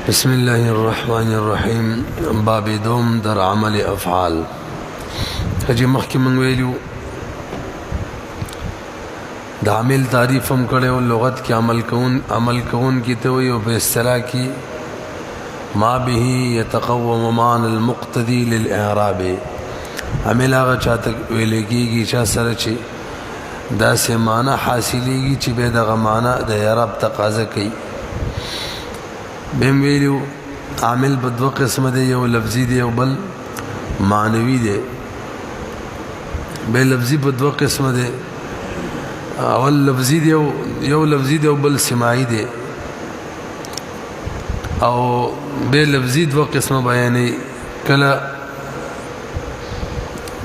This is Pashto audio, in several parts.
بسم الله الرحمن الرحیم. باب دوم در عمل افعال. هجی مخکې مونږ ویلو د عامل تعریف هم کړو. لغت کې عمل کون کی ته وي او په اصطلاح کې ما به يتقوم معنى المقتدي للاعراب. عامل هغه چاته ویل کېږي چې سره چې دا سه معنی حاصلېږي چې به دغه معنی د اعراب تقاضا کوي. بهم ویلو عامل په دوه قسمه دی، یو لفظي دی او بل معنوي دی. به لفظي په دوه قسمه دی، اول لفظي دی او یو لفظي دی او بل سماعي دی. او به لفظي دوه قسمه بیانې کله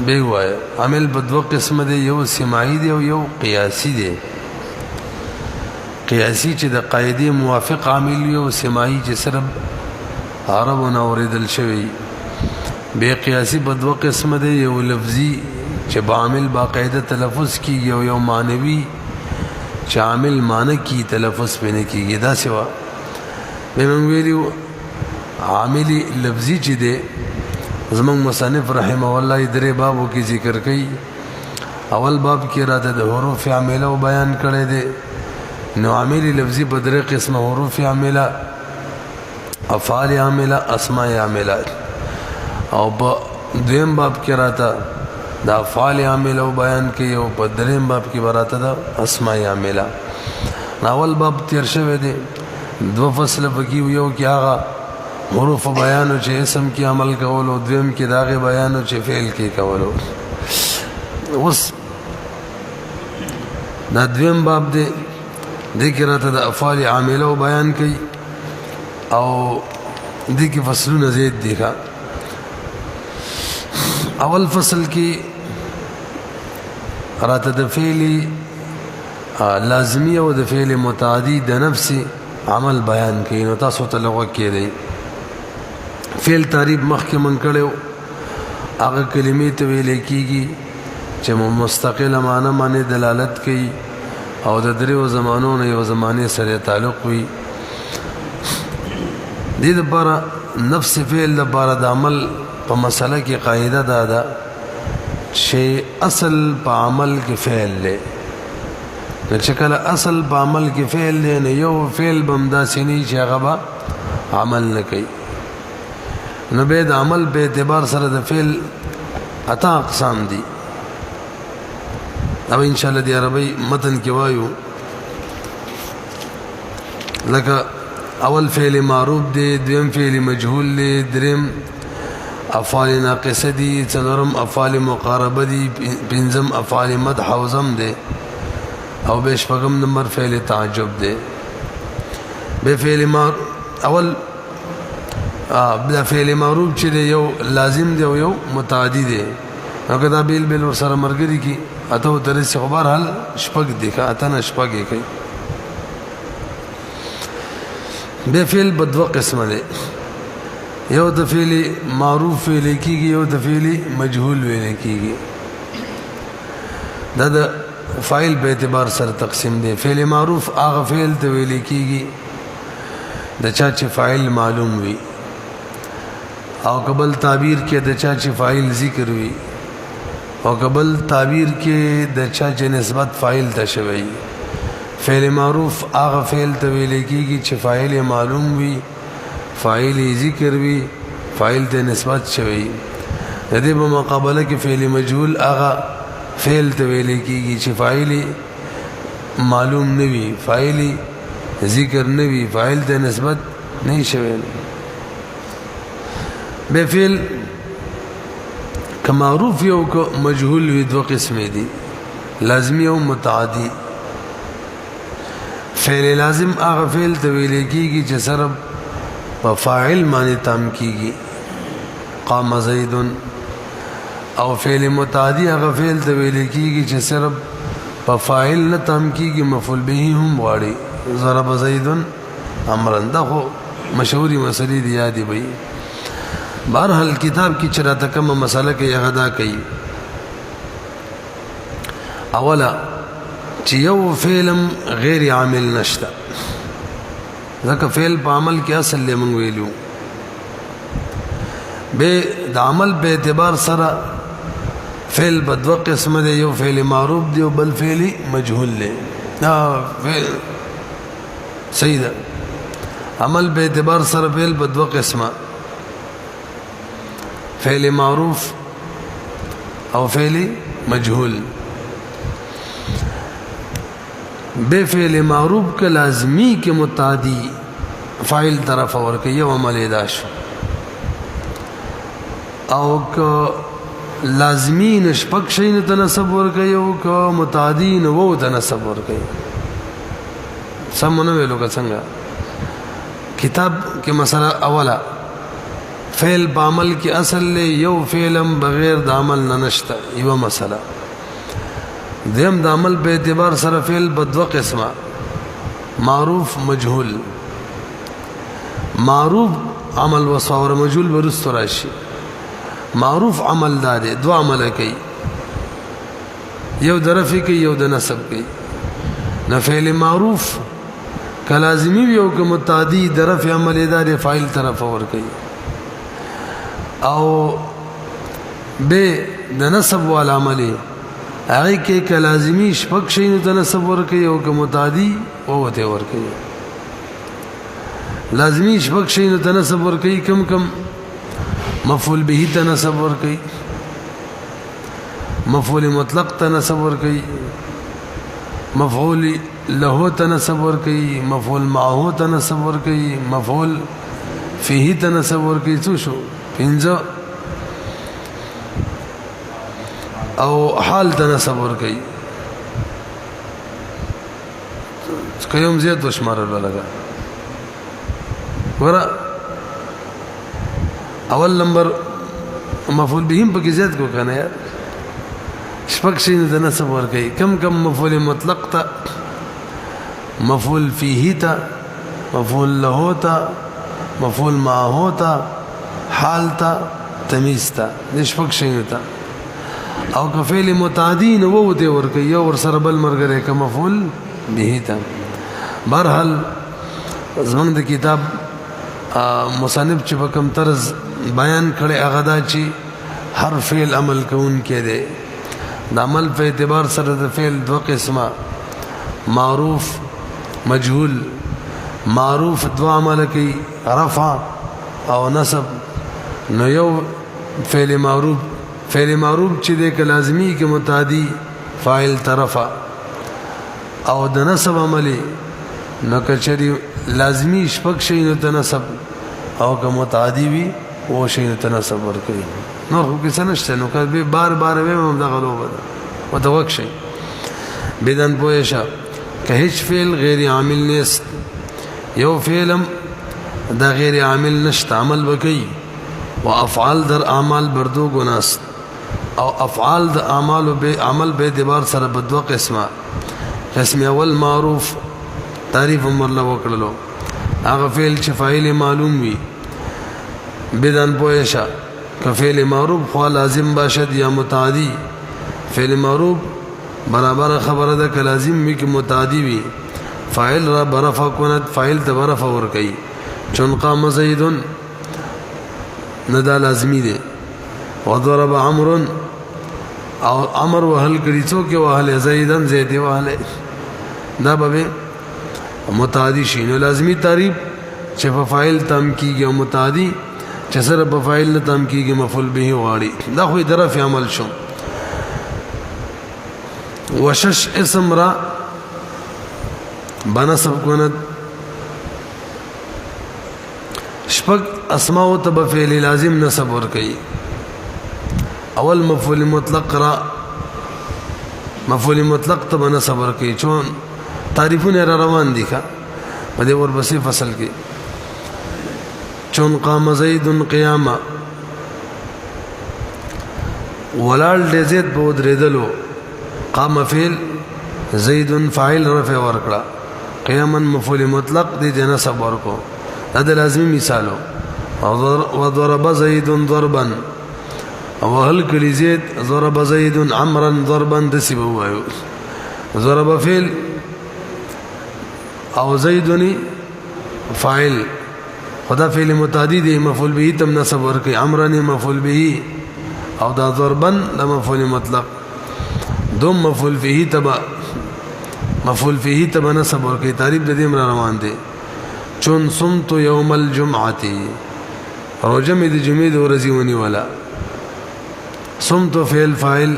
به وای. عامل په دوه قسمه دی، یو سماعي دی او یو قياسي دی. قیاسی چې د قاعده موافق عامل وي او سماعي چې صرف عربونه اوریدل شوی. به قیاسی په دوه قسمه دی، یو لفظي چې عامل باقاعده تلفظ کیږي او یو معنوي چې عامل معنی کی تلفظ پنه کیږي. دا سوا به موږ ویلو عامل لفظي چې دی زمون مصنف رحمه الله درې بابو کې ذکر کړي. اول باب کې راته د حروف عامله او بیان کړي دي. نو عامل لفظي په درې قسمه حروف عامله، افعال عامله، اسماء عامله. او په دویم باب کې راته د افعال عامله او بیان کوي او په دریم باب کې راته د اسماء عامله. اول باب تیر شوی دی، دو فصل پکې یو کې هغه حروف بیان او چې اسم کې عمل کول، او دویم کې داغه بیان او چې فعل کې کول. اوس دا دویم باب دی، ذکر ته د افعال عامله او بیان کوي او دې کې فصلونه زیات دي. اول فصل کې راته د فعل لازمی او د فعل متعدی د نفس عمل بیان کوي. نو تاسو ته لغوه کې دی فعل تعریف مخکې من کړو. هغه کلمې ته ویل کېږي چې مستقله معنی دلالت کوي او د دریو زمانو نه یو زمانه سره تعلق وي. دې لپاره نفس فعل لپاره د عمل په مسله کې قاعده ده چې اصل په عمل کې فعل له چې کله اصل په عمل کې فعل له نه یو فعل بمدا سینی چې هغه عمل نه کوي. نو به د عمل په اعتبار سره د فعل اته اقسام دي. او ان شاء الله دی عربی متن کې وایو لکه اول فعل معروف دی، دویم فعل مجهول دی، دریم افعال ناقصه دي، څلورم افعال مقاربه دي، پنځم افعال مدح او ذم دي، او به شپږم نمبر فعل تعجب دی. به فعل اول بلا فعل معروف چې یو لازم دی او یو متعدی دی. هغه دا بیل سره مرګري کی اته درس خبر حل شپږ دی کا اته نه شپږ کوي. به فعل بدو قسمه دی، یو د فعل معروف ویل کیږي، یو د فعل مجهول ویل کیږي. دا د فاعل په اعتبار سره تقسیم دی. فعل معروف هغه فعل ته ویل کیږي د چا چې فاعل معلوم وي او قبل تعبیر کې د چا چې فاعل ذکر وي او قبل تعبیر کې د چا چې نسبت فاعل ته شوی. فعل معروف هغه فعل ته ویل کېږي چې فاعل معلوم وي، فاعل ذکر وي، فاعل ته نسبت شوی. د دې په مقابله کې فعل مجهول هغه فعل ته ویل کېږي چې فاعل معلوم نه وي، فاعل ذکر نه وي، فاعل ته نسبت نه شوی. به فعل معروف یو کو مجهول وی دو قسمه دي، لازمی او متعدی. فعل لازم هغه فعل ته ویل کیږي چې صرف په فاعل باندې تام کیږي، قام زید. او فعل متعدی هغه فعل ته ویل کیږي چې صرف په فاعل نه تام کیږي، مفعول به هم غواړي. ضرب زید امرا. دا خو مشهوري مسلې دي، یادې وي. بہرحال کتاب کی چراته کومه مسله کې یغدا کوي. اولا چې یو فعل غیر عامل نشته، ځکه فعل په عمل کې اصل له موږ ویلو به د عمل په اعتبار سره فعل په دوه قسمه دی یو فعل معروف دی او بل فعل مجهول دی فعل صحیح ده عمل په اعتبار سره فعل په دوه قسمه فعل معروف او فعل مجهول بے فعل معروف کے لازمی کے متعدی فاعل طرف اور کہ یہ عمل ادا شو او که لازمی نشپک شي نه تنسب ور کوي او که متعدی نه وو تنسب ور کوي سمونه ویلو که څنګه کتاب کې مسله اوله فعل په عمل کې اصل له یو فعلم بغیر د عمل نه نشته یو مسله دیم د عمل په اعتبار سره فعل په دوه قسمه معروف مجهول معروف عمل وصور مجهول ورست راشي معروف عمل دار دو عمل کوي یو درفي کوي یو د نسب کوي نه فعل معروف کلازمی یو که متعدی درف عمل دار فاعل طرف اور کوي او به د نسب وال عمل هغه کې کلازمی شپک شي نو تنسب ور کوي او که متعدی وته ور کوي لازمی شپک شي نو تنسب ور کوي کم کم مفعول به تنسب ور کوي مفعول مطلق تنسب ور کوي مفعول له تنسب ور کوي مفعول معه تنسب ور کوي مفعول فيه تنسب ور کوي څه شو پنځه او حال تنسب ور کوي کوم زیات وشمار لگا ورا اول نمبر مفعول به هم پکې زیات کو کنه یار شپږ شي تنسب ور کوي کم کم مفعول مطلق تا مفعول فيه تا مفعول له تا مفعول معه تا حال تا تمیز تا شپږ شي تا او کفعل متعدی نو وته ور کوي یو ور سره بل مرګره ک مفعول به تا برحال زمنګ د کتاب مصنف چې په کوم طرز بیان کړي هغه دا چې هر فعل عمل کوون کې دی د عمل په اعتبار سره د فعل دوه قسمه معروف مجهول معروف دوا عمل کوي رفع او نصب نو یو فعل معروف چې د لازمی کې متعدی فاعل طرفه او د نصب عملی نو کچری لازمی شپک شي نو تنصب او که متعدی وي او شي نو تنصب ور کوي نو خو کې نشته نو که به بار بار به هم دا غلو بده متوک شي بدن پوهشه که هیڅ فعل غیر عامل نیست یو فعلم دا غیر عامل نشته عمل وکي او افعال در اعمال بردو گناست او افعال د اعمال به عمل به اعتبار سره په دوه قسمه قسم اول معروف تعریف مرله وکړلو هغه فعل چې فاعل معلوم وي بدن پوهشه که فعل معروف خو لازم باشد یا متعدی فعل معروف برابر خبره ده که لازم وي که متعدی وي فاعل را برفع کند فاعل ته برفع ور کوي چون قام زید ندا لازمی ده وضرب عمرو او امر وهل کړي څوک وهل زیدن زید وهل دا به متعدی شي نو لازمی تعریف چې په فاعل تم کیږي او متعدی چې سره په فاعل نه تم کیږي مفعول به غاړي دا خو درف عمل شو وشش اسم را بنسب کند شپږ اسماء ته په فعل لازم نسب ور کوي اول مفعول مطلق را مفعول مطلق ته بنسب ور کوي چون تعریفونه را روان دي ښا په دې ورپسې فصل کې چون قام زید قیاما ولال د زید په درېدلو قام فعل زید فاعل رفع ورکړه قیاما مفعول مطلق دې نسب ورکو دا د لازمي مثالو وضرب زید ضربا او هل کلی زید ضرب زید عمرا ضربا دسی بوایو ضرب فعل او زیدنی فاعل خدا فعل متعدی دی مفعول به تم نصب ورکی امرن مفعول به او دا ضربن دا مفعول مطلق دوم مفعول به تبا نصب ورکی تعریف د دې امر روان دی چون صمت یوم الجمعه روزه مې د جمعې د ورځې ونیولا صمت فعل فاعل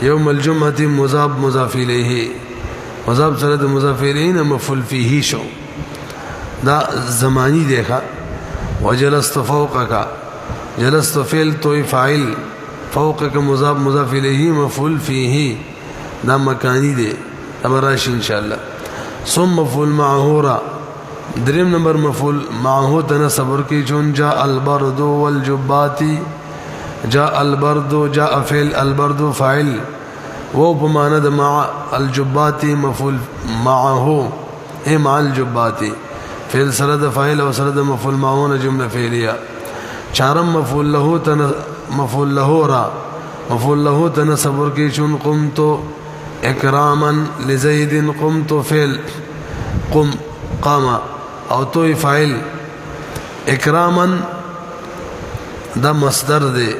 یوم الجمعه مضاف الیه مضاف سره د مضاف الیه مفعول فيه شو دا زمانی دیکھا وجلست فوقك جلست فعل تو فاعل فوقك مضاف الیه مفعول فيه دا مکانی دی امراش ان شاء الله ثم مفعول معه را دریم نمبر مفعول معه تنصب ورکی چون جاء البرد والجبات جاء البرد جاء فعل البرد فاعل وہ بمعنى د مع الجبات مفعول معه اي مع الجبات فعل سرد فاعل و سرد مفعول معه جمله فعلیه چارم مفعول له تنصب ورکی چون قمت اکراما لزید قمت فعل قام او تو فاعل اکراما دا مصدر دے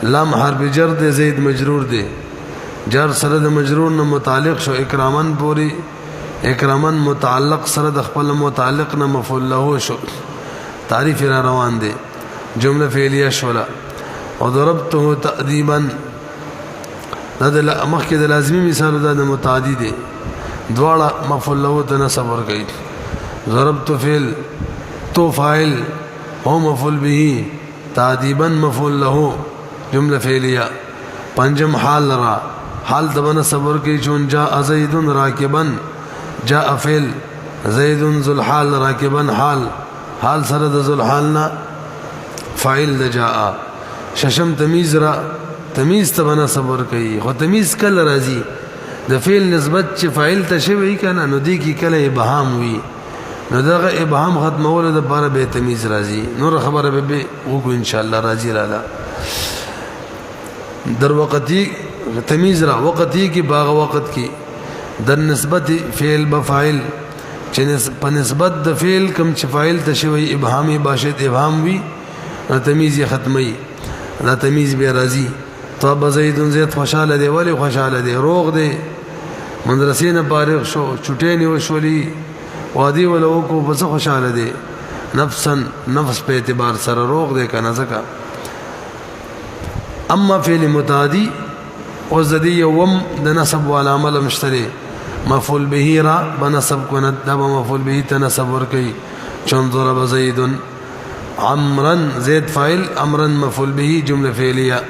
لام حرف جر دے زید مجرور دے جر سره د مجرور نه متعلق شو اکرامن پوری اکرامن متعلق سره د خپل متعلق نه مفعول له شو تعریف را روان دي جمله فعلیه شولا او ضربته تأدیبا دا د مخکې د لازمی مثال د متعدی دي دواړه مفعول له تنصب ورکړي ضربت فعل تو فاعل هو مفعول به تأدیبا مفعول له جمله فعلیه پنجم حال را حال دبن صبر کی چون جاء زید راکبا جاء فعل زید ذو الحال راکبا حال سره د ذو الحالنا فاعل د جاء ششم تمیز را تمیز تبن صبر کی خو تمیز کله راځي د فعل نسبت چې فاعل ته شوی کنه نو دی کی کله ابهام وی نو دغه ابهام ختمول د بار به تمیز راځي نور خبره به وګو ان شاء الله راځي رااله در وقتی تمیز را وقتی کی باغ وقت کی در نسبت فعل بفاعل چې په نسبت د فعل کم چې فاعل تشوی ابهامی باشد ابهام وی تمیز ختمی دا تمیز به راضی طب زید زید خوشاله دی ولی خوشاله دی روغ دی مدرسې نه فارغ شو چټې نیو شولي وادي ولو کو بس خوشاله دی نفس په اعتبار سره روغ دی کنه زکه اما فعل متعدی او زدی یوم د نسب وال عمل مشتری مفعول به را بنسب کند د مفعول به تنسب ور کوي چون ضرب زید عمرا زید فاعل امرا مفعول به جمله فعلیه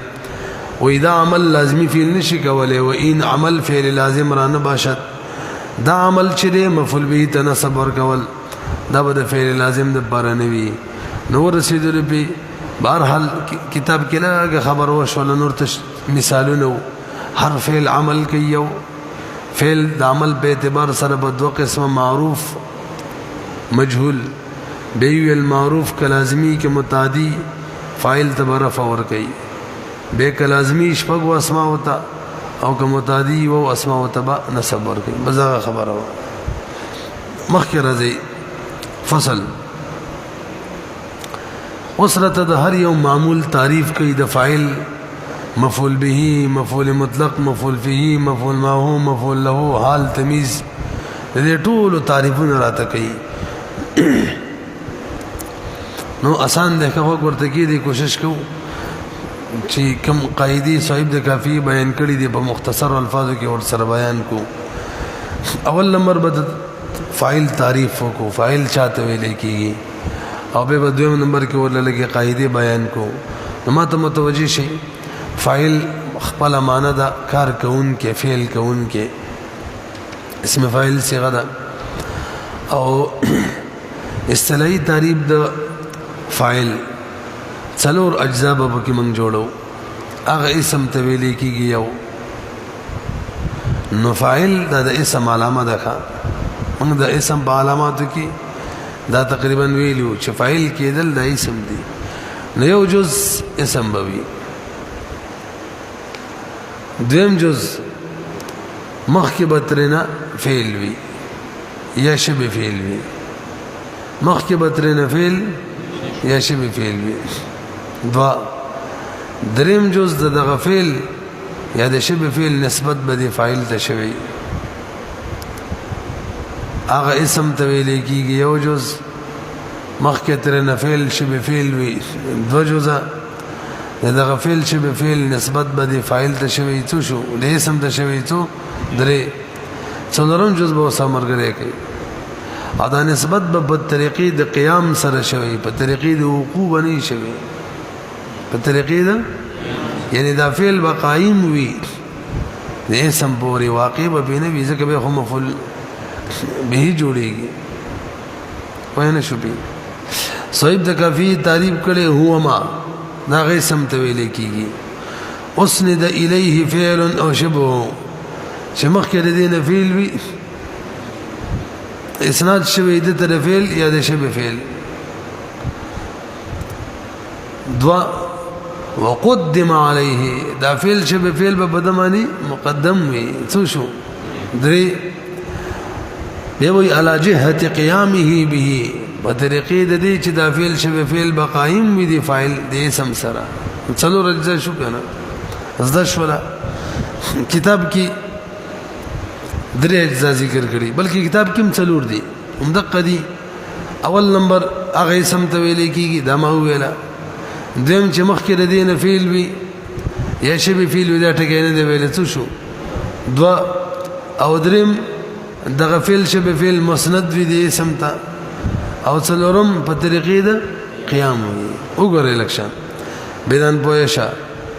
و اذا عمل لازمی فعل نشي کوله و ان عمل فعل لازم را نه باشد دا عمل چې مفعول به تنسب ور کول دا به فعل لازم د بار نه وي نو رسیدل به بهرحال کتاب کې نه خبر وشول نور مثالونه هر فعل عمل کوي فعل د عمل په اعتبار سره په دوه قسمه معروف مجهول به المعروف کلازمی کې متعدی فاعل تبرف اور کوي به کلازمی شپږ اسماء ہوتا او که متعدی و اسماء تبع نسب ور کوي مزه خبره مخکې راځي فصل وسرت د هر یو معمول تعریف کوي د فاعل مفعول به مفعول مطلق مفعول فيه مفعول معه مفعول له حال تمیز دې ټول تعریفونه راته کوي نو آسان ده که ورته کې دي کوشش کوو چې کوم قاعده صاحب د کافی بیان کړی دی په مختصر الفاظو کې ور سره بیان کو اول نمبر بد فاعل تعریف کو فاعل چاته ویل کیږي او به دویم نمبر کې ورلګي قاعده بیان کو نو ماته متوجي شي فاعل خپل معنا دا کار کون کې فعل کون کې اسم فاعل صيغه ده او اصطلاحي تعریف د فاعل څلور اجزا به کې موږ جوړو هغه اسم ته ویل کېږي یو نو فاعل د اسم علامه ده موږ د اسم په علاماتو کې دا تقریبا ویلو چې فاعل کېدل د اسم دی نو یو جز اسم بوي دویم جز مخکې بترنا فعل وی یا شبه فعل وی مخکې به ترېنه فعل یا شبه فعل وي. دوا دریم جز د دغه فعل یا د شبه فعل نسبت به د فاعل ته شوی هغه اسم ته ویل کېږي یو جز مخکې ترېنه فعل شبه فعل وي. دو جزه دغه فعل شبه فعل نسبت به د فاعل ته شوی څو شو د اسم ته شوی څو درې څلورم جز به اوسه مرګره کوي او دا نسبت به په طریقې د قیام سره شوی په طریقې د وقوع نه شوی په طریقې د یعنی دا فعل به قائم وي د اسم پورې واقع به نه وي ځکه به هم مفعول به جوړيږي وای نه شو به صاحب د کافی تعریف کړي هو ما دا غي سم ته ویل کیږي اسند الیه فعل او شبه چې مخکې د دې نه فعل وي اسناد شوی د تر فعل یا د شبه فعل. دوا وقدم عليه دا فعل شبه فعل به بدمانی مقدم وي څو شو درې به وي علی جهه قیامه به په طریقې د دې چې دا فعل شبه فعل به قائم وي د فاعل د اسم سره څلو رجزه شو کنه زده شولا کتاب کې درې اجزا ذکر کړي بلکې کتاب کې هم څلور دي همدغه دي. اول نمبر هغه اسم ته ویل کېږي دا ما ویلا دیم چې مخکې د دې نه فعل وي یا شبه فعل وي دا ټکی نه دی ویل څه شو دوا او دریم دغه فعل شبه فعل مسند وي د اسم ته او څلورم په طریقې د قیام وي. وګورئ لکشن بدن پوهشه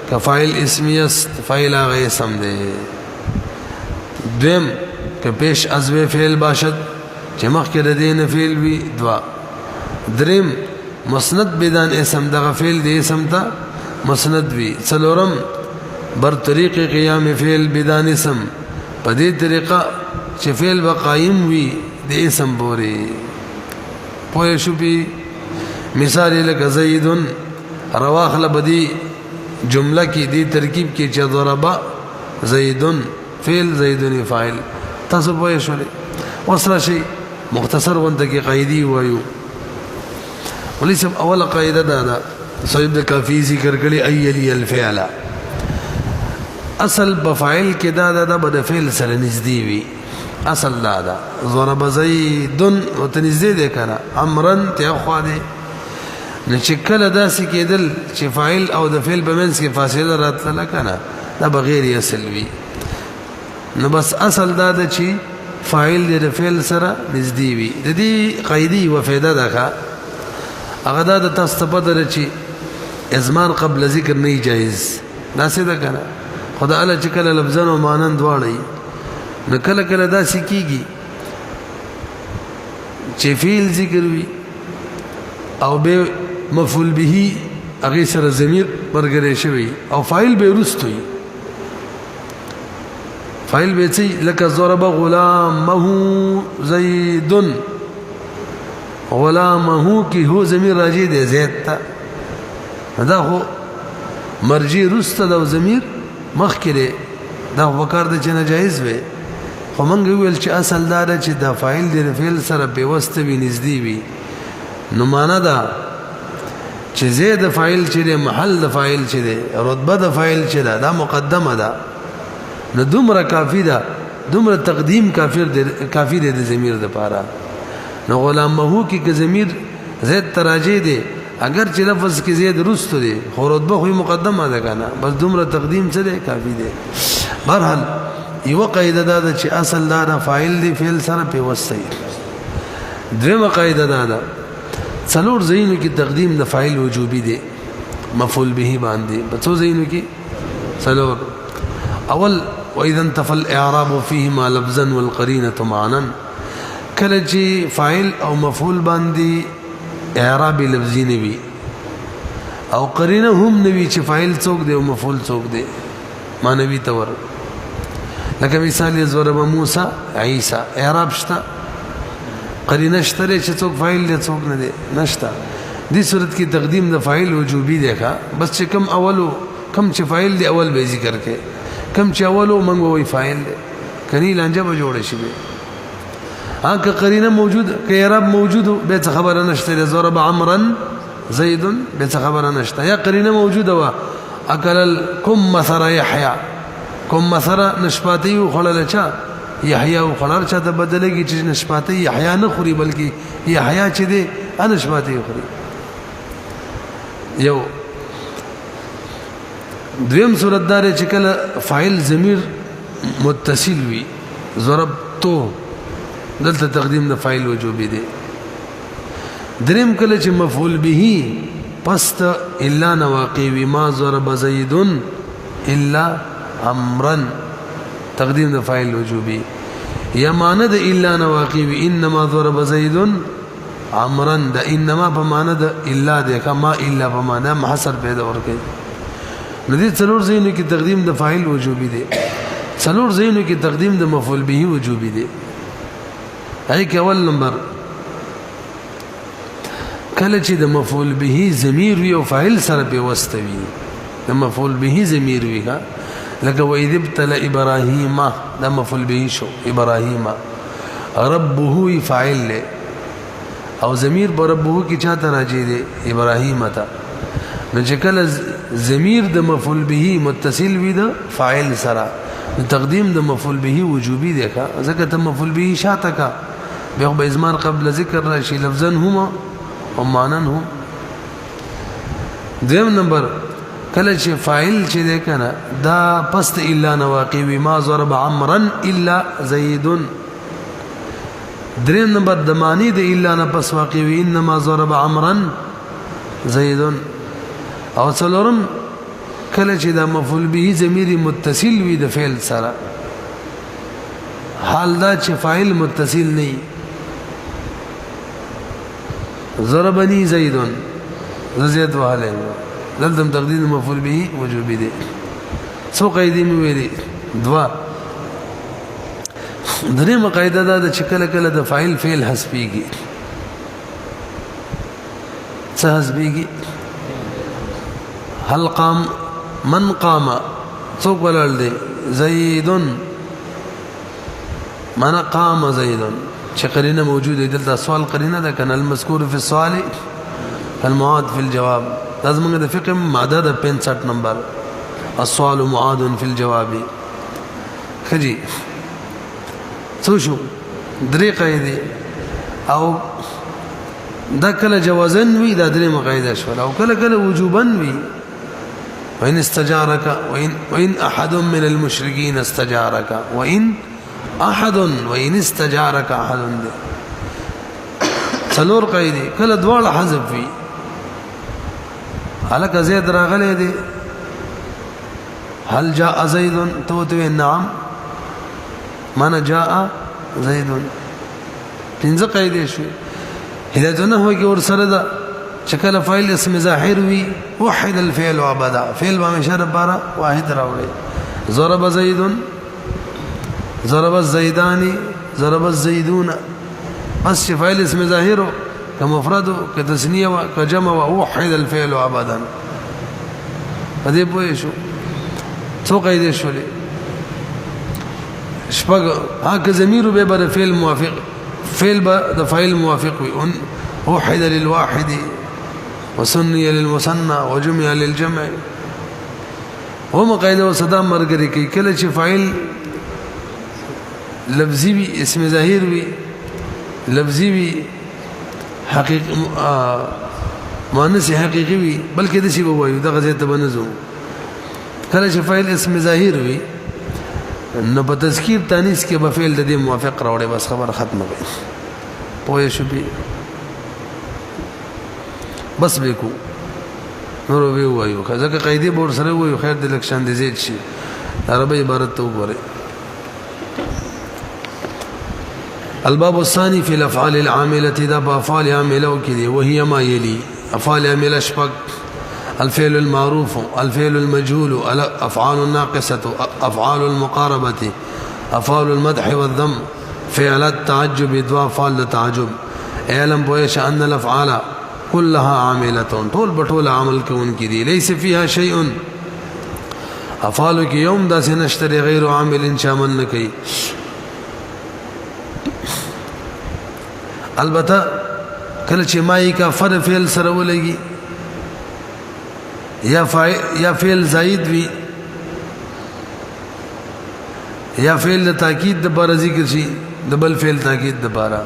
کفایل اسمیست فاعل هغه اسم دی. دویم که پیش از وی فعل باشد چې مخکې د دې نه فعل وي دوا. دریم مسند بدن اسم دغه فعل د اسم ته مسند وي. څلورم بر طریق قیام فعل بدن اسم په دې طریقه چې فعل به قائم وي د اسم پورې پوه شو پی مثال لکه زید رواخل بدی جمله کې دی ترکیب کې چې ضرب زید فعل زیدن فاعل تاسو پوه شئ وسره شي مختصر ونده کې قاعده وایو ولسم اول قاعده دا صاحب د کافی ذکر کړي ایلی الفعل اصل بفاعل کې دا بد فعل سره نږدې وي اصل دا ضرب زید او تنزید ده کنه امرن ته خو دې نه چې کله داسې کېدل چې فاعل او د فعل په منځ کې فاصله راتله کنه دا بغیر اصل وي نو بس اصل دا چې فاعل د فعل سره نږدې وي. د دې قاعده و فائدہ ده هغه دا تاسو ته پته ده چې ازمار قبل ذکر نه جایز دا څه ده کنه خدای الله چې کله لفظن او مانن دواړي نو کله کله دا سکیږي چې فعل ذکر وي او به مفعول به هغه سره ضمیر مرګره شوی او فاعل به رستوي فاعل به چې لکه ضرب غلامه زید غلامه کی هو ضمیر راجی دی زید ته دا هو مرجی رست دا ضمیر مخکره دا وکړ د چې ناجایز وي خو مونږ ویل چې اصل دا چې دا فاعل د فعل سره پیوسته وي نږدې وي نو معنا دا چې زید فاعل چې محل د فاعل چې دی رتبه د فاعل چې دا مقدمه ده نو دومره کافی ده دومره تقدیم کافی دی د ضمیر د پاره نو غلامه کی که ضمیر زید تراجی دی اگر چې لفظ کې زید رستو دی خو رتبه خو مقدمه ده کنه بس دومره تقدیم څه دی کافی دی. بهرحال یو قاعده دا چې اصل دا فاعل دی فعل سره پیوسته دویمه قاعده دا څلور زینو کې تقدیم د فاعل وجوبي دی مفعول به باندې په څو زینو کې څلور. اول واذا انتفى الاعراب فيهما لفظا والقرينه معنا کله چې فاعل او مفعول باندې اعراب لفظي نوي او قرینه هم نوي چې فاعل څوک دی او مفعول څوک دی مانوي تور لکه مثال ضرب موسی عیسی اعراب شته قرینه شته چې څوک فاعل دی څوک نه دی نشته. دې صورت کې تقدیم د فاعل وجوبي دی بس چې کم اولو کم چې فاعل دی اول به ذکر کې کم چې اولو منغو وی فاعل دی کني لانجه به جوړ شي ها که قرینه موجود که اعراب موجود به څه خبره نشته ضرب عمرا زید به څه خبره نشته یا قرینه موجوده وا اکل کم مثر یحیی کم مثر نشپاتی خلل چا یحیی او خلل چا ته بدلږي چې نشپاتی یحیی نه خوري بلکې یحیی چې دی انشپاتی خوري یو دویم صورت دار چې کله فاعل ضمیر متصل وي ضربتو دلته تقدیم د فاعل وجوبي دی دریم کله چې مفعول به پست الا نواقی وی ما ضرب زید الا امرا تقدیم د فاعل وجوبي یا معنی د الا نواقی وی انما ضرب زید امرا د انما په معنی د الا د کما الا په معنی محصر پیدا ورکړي نو دې څلور زینو کې تقدیم د فاعل وجوبي دی څلور زینو کې تقدیم د مفعول به وجوبي دی هي کې اول نمبر کله چې د مفعول به ضمیر وي او فاعل سره په وستوي د مفعول به ضمیر وي لکه وإذ ابتلى ابراهيم د مفعول به شو ابراهيم ربه فاعل له او ضمیر پر ربه کې چاته راځي دی ابراهيم ته نو چې کله ضمیر د مفعول به متصل وي د فاعل سره تقدیم د مفعول به وجوبي دی ځکه ته مفعول به شاته کا به ازمار قبل ذکر راشي لفظا هما او معنا هم دیم نمبر کله چې فاعل چې دی کنه دا پست الا نواقی وی ما ضرب عمرا الا زید دریم نمبر د معنی د الا نه پس واقع وی انما ضرب عمرا زید او څلورم کله چې دا مفعول به ضمیر متصل وي د فعل سره حال دا چې فاعل متصل نه ضربني زید زید وهله دلته تقدیر مفعول به وجوبي دي سو قاعده مې ویلي دوا درېمه قاعده دا چې کله کله د فاعل فعل حذفيږي څه حذفيږي هل قام من قام څوک ولل دي زید من قام زید چې قرینه موجوده دلته سوال قرینه ده کنه المذکور فی السؤال المعاد فی الجواب لازم د فقه ماده د 65 نمبر السؤال معاد فی الجواب خجی څو شو درې قاعده او دا کله جوازن وی دا درې مقاعده شو او کله کله وجوبن وی وإن استجارك وإن أحد من المشركين استجارك وإن استجارك أحد څلور قاعده کله دواړه حذف وي هلکه زید راغلی دی هل جاء زید تو نعم معنا جاء زید پنځه قاعده شو هدایتونه هو کې ور سره ده چې کله فاعل اسم ظاهر وي وحد الفعل وابدا فعل به مشر بارا واحد راوړي ضرب زید ضرب الزيدان ضرب الزيدون بس فاعل اسم ظاهر كمفرد كتثنيه وكجمع ووحد الفعل ابدا هذه پوه شو څو قاعده شولې شپږ هغه ضمیر به بر فعل موافق فعل به د فاعل موافق وي وحد للواحد وسني للمثنى وجمع للجمع هم قاعده وصدا مرګري کوي کله چې فاعل لفظي وي اسم ظاهر وي لفظي وي حقيقي مؤنث حقيقي وي بلکې د شی وایو د غزه ته بنزو کله چې فاعل اسم ظاهر وي نو په تذکیر تانیث کې به فعل د دې موافق راوړي بس خبر ختمه وي پوه شو به بس به کو نور به وایو ځکه قاعده بور سره وایو خیر د لکشن د زید شي عربی عبارت ته وګوره الباب الثاني في الافعال العامله ذا افعال عامله كذي وهي ما يلي افعال عامله شبك الفعل المعروف الفعل المجهول افعال الناقصه افعال المقاربه افعال المدح والذم فعل التعجب ذو افعال التعجب اعلم بويش ان الافعال كلها عامله طول بطول عمل كون كذي ليس فيها شيء افعالك يوم دا سنشتري غير عامل شامل نكي البته کله چې مای کا فر فعل سره ولګي یا فعل زائد وي یا فعل د تاکید د بار ذکر شي د بل فعل تاکید د بارا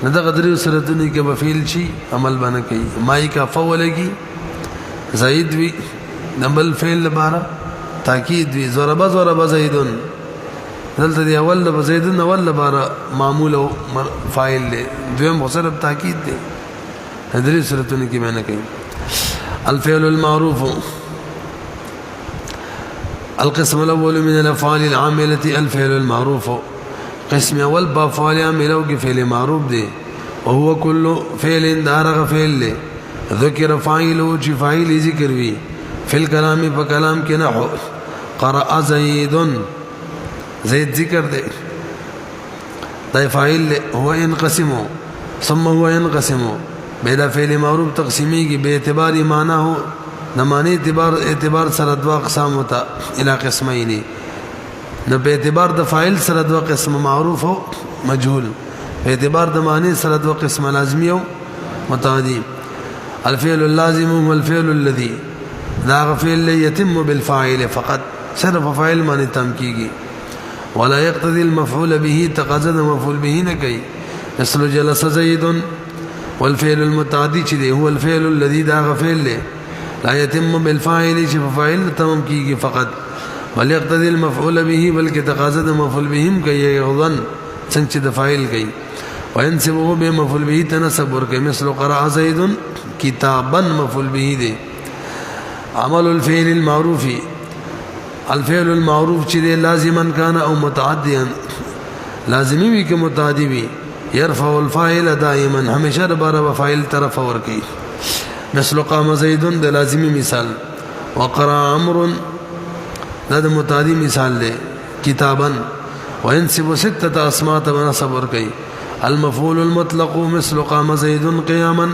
نه د قدرې سرتونی کې به فعل شي عمل باندې کوي مای کا فولګي زائد وي د بل فعل د بارا تاکید وي ضرب زیدن دلته دی اول د زیدن اول بارا معمول او فاعل دی دویم مصرف تاکید دی درې سرتونی کې معنی کوي الفعل المعروف القسم الاول من الافعال العامله الفعل المعروف قسم اول بافعال عامله کې فعل معروف دی وهو كل فعل دارغ فعل له ذکر فاعله چې فاعل ذکر وي فی الكلام په کلام کې نحو قرأ زید زید ذکر دی دا فاعل هو ينقسم ثم هو ينقسم بلا فعل معروف تقسیمی کی به اعتبار معنی ہو نہ معنی اعتبار سره دوا اقسام ہوتا الى قسمین نہ به اعتبار د فاعل سره دوا قسم معروف ہو مجهول به اعتبار د معنی سره دوا قسم لازمی ہو متعدی الفعل اللازم هو الفعل الذي لا فعل يتم بالفاعل فقط صرف فاعل معنی تم کیږي ولا يقتضي المفعول به تقاضى مفعول به نه کوي مثل جلس زيد والفعل المتعدي چې هو الفعل الذي دا فعل لا يتم بالفاعل چې فاعل تمام کیږي فقط بل يقتضي المفعول به بلکې تقاضى مفعول به هم کوي غضن څنګه د فاعل کوي وينسبه بمفعول به تنسب ورکوي مثل قرأ زيد كتابا مفعول به دي عمل الفعل المعروف الفعل المعروف چې لازما كان او متعديا لازمي وي که متعدي وي يرفع الفاعل دائما همیشه د بار فاعل طرف ورکی مثل قام زید د لازمی مثال وقرا عمرو د متعدی مثال دی کتابا وينسب سته اسماء تنصب ورکی المفعول المطلق مثل قام زید قياما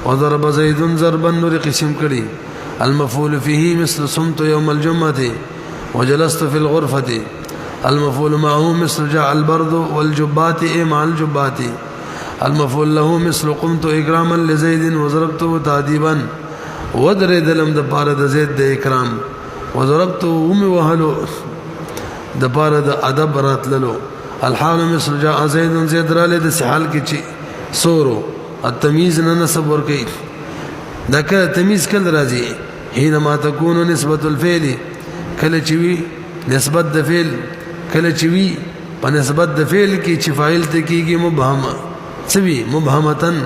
وضرب زید ضربا نور قسم کړي المفعول فيه مثل صمت يوم الجمعه وجلست في الغرفه المفعول معه مثل جاء البرد والجبات مع الجبات المفعول له مثل قمت اكراما لزيد وضربته تاديبا ودرد لم د پاره د زید د اکرام وضربته وهلو د پاره د ادب راتللو الحال مثل جاء زيد زید را له د حال کې چی سورو التمييز نسب ور کوي دکه تمیز کله راځي حينما تكون نسبه الفعل کله چوي نسبت د فعل کله چې وی په نسبت د فعل کې چې فاعل ته کېږي مبهم سوي مبهمتن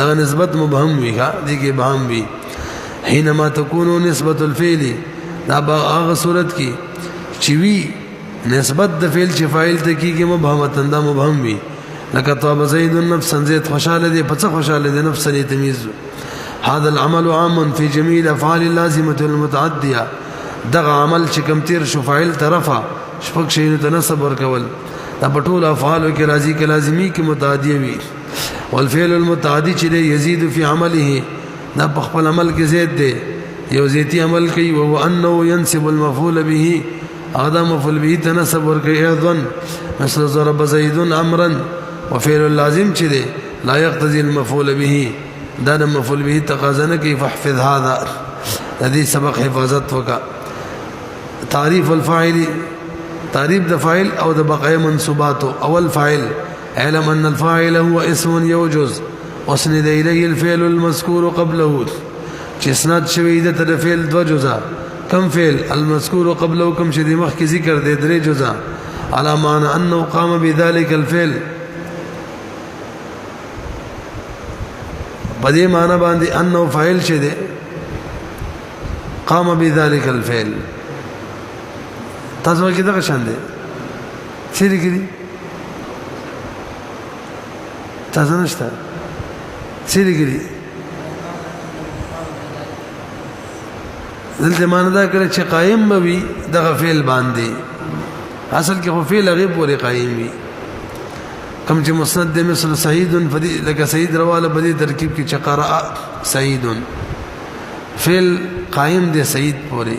دا نسبت مبهم وي ښا دغه ابهام وي حينما تكون نسبه الفعل دا هغه صورت کې چې وی نسبت د فعل چې فاعل ته کېږي مبهمتن دا مبهم وي لکه طاب زید النفس زید خوشاله دي پڅ خوشاله دي نفس نه تمیز هذا العمل عام في جميع الافعال اللازمه المتعديه دغه عمل چې کم تیر شو فاعل طرفه شپږ شی تناسب ورکول دا پټول افعال کې راضی کې لازمی کې متعدی وي والفعل المتعدی چې یزيد فی عمله دا په خپل عمل کې زید دی یو زیتی عمل کوي او انه ينسب المفعول به ادم مفعول به تناسب ورکوي ايضا مثل ضرب زيد امرا وفعل اللازم چې دی لا يقتضي المفعول به دا د مفعول به تقاضا نه کوي فاحفظ هذا هذه سبق حفاظت وکا تعریف الفاعل تعریف د فاعل او د بقای منصوبات اول فاعل علم ان الفاعل هو اسم يوجز واسند اليه الفعل المذكور قبله چې اسناد شوی د فعل دو جزء كم فعل المذكور قبله كم شدي مخ کی ذکر د درې جزء على معنى انه قام بذلك الفعل بدی معنی باندې انه فاعل شه قام بذلك الفعل تاسو کې دا شان دي څه لري تاسو نشته څه لري دلته معنی دا کړ چې قائم وي دغه فعل باندې اصل کې خو فعل غیب پورې قائم وي کم چې مسند مثل سعید فدی لکه سعید رواله بدی ترکیب کې چقرا سعید فعل قائم دي سعید پورې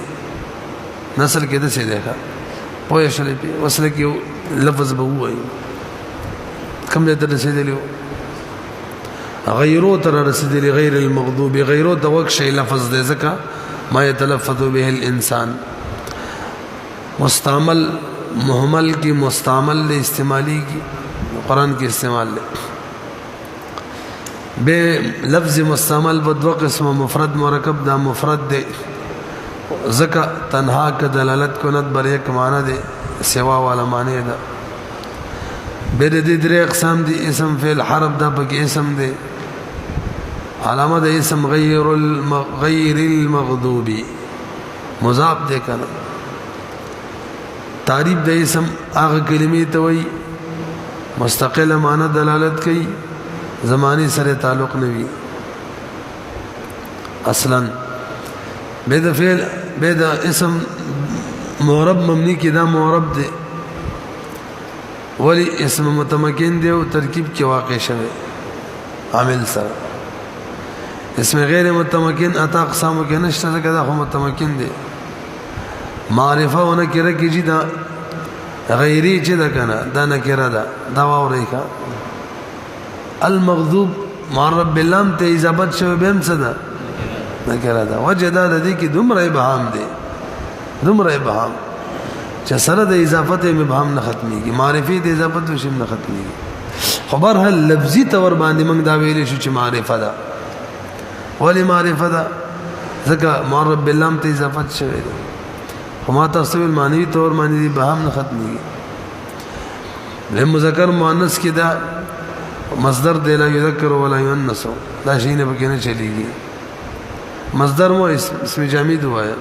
نسل کې د څه ده پوه شلې په وصله کې لفظ به وایي کوم دې ته رسیدلی غیرو تر رسیدلی غیر المغضوب غیرو د وک شی لفظ دې زکا ما يتلفظ به الانسان مستعمل محمل کی مستعمل دے استعمالی کی قرآن کی استعمال دے بے لفظ مستعمل بدو قسم مفرد مرکب دا مفرد دے زکا تنہا کا دلالت کو ند بر ایک معنی دے سوا والا معنی دا بے دے درے اقسام دی اسم فعل حرف دا پکی اسم دے علامہ دا اسم غیر المغضوبی مضاف دے کنا تعریف د اسم هغه کلمې ته وایي مستقله معنی دلالت کوي زمانی سره تعلق نه وي اصلا به د فعل به د اسم معرب مبني کې دا معرب دی ولی اسم متمکن دی او ترکیب کې واقع شوی عامل سره اسم غیر متمکن اتا اقسام کې نشته ځکه دا خو متمکن دی معرفه و نکره کی جی دا غیری چی دا کنا دا نکره دا دا واوری کا المغضوب معرب باللام تے اضافت شو بیم صدا نکره دا وجه دا دی کی دمر ابهام دی دمر ابهام چا سر دا اضافت ابهام نختمی گی معرفی دا اضافت وشم نختمی گی خبر هل لفظی تور باندی منگ دا ویلی شو چی معرفه دا ولی معرفه دا ذکا معرب باللام تے اضافت شو دا وما تصویر معنوی طور معنی دی بہام نہ ختمی گی مذکر مؤنث کی دا مصدر دے لا یذکر ولا یؤنث دا شی نے بکنے چلی گی مصدر مو اسم جامد ہوا ہے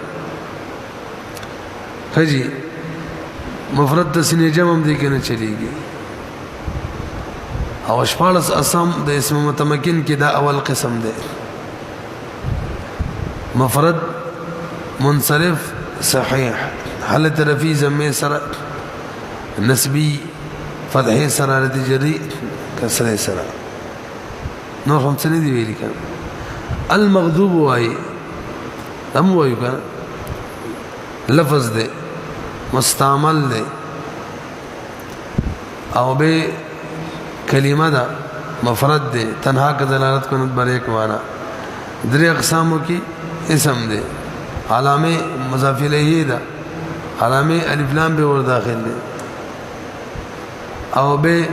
خجی مفرد تسنیه جمع دی کنے چلی گی او شپالس اسم د اسم متمکن کی دا اول قسم دے مفرد منصرف صحیح حالت رفی زمی سر نسبی فتح سر حالت جری کسر سر نور ہم سنی دی ویلی کن المغضوب وائی ہم وایو کن لفظ دے مستعمل دے او بے کلمہ دا مفرد دے تنہا کا دلالت کنت بر ایک معنی درے اقساموں کی اسم دے علامه مضاف الیه دا علامه الف لام به ور داخل دي او به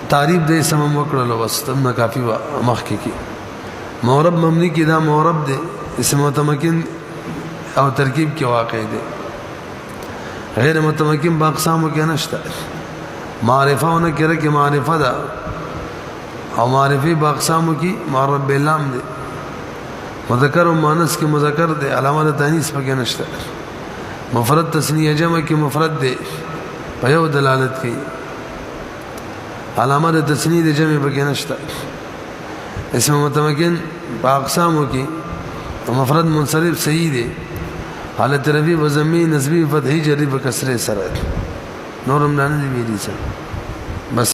تعریف د اسم وکړلو بس تم کافی مخکې کی معرب مبني کی دا معرب دي اسم متمکن او ترکیب کې واقع دي غیر متمکن با اقسام کې نشته معرفه او نکره کې معرفه دا او معرفي با اقسام کې معرب بلام دي مذکر و مؤنث کی مذکر دے علامه تانیث پکې نشته مفرد تسنیه جمع کی مفرد دے په یو دلالت کوي علامه تسنیه د جمع پکې نشته اسم متمکن په اقسامو کې مفرد منصرف صحیح دے حالت رفی و ضمی نسبی فتحی جری و کسر سره نورم نه دی ویلي سره بس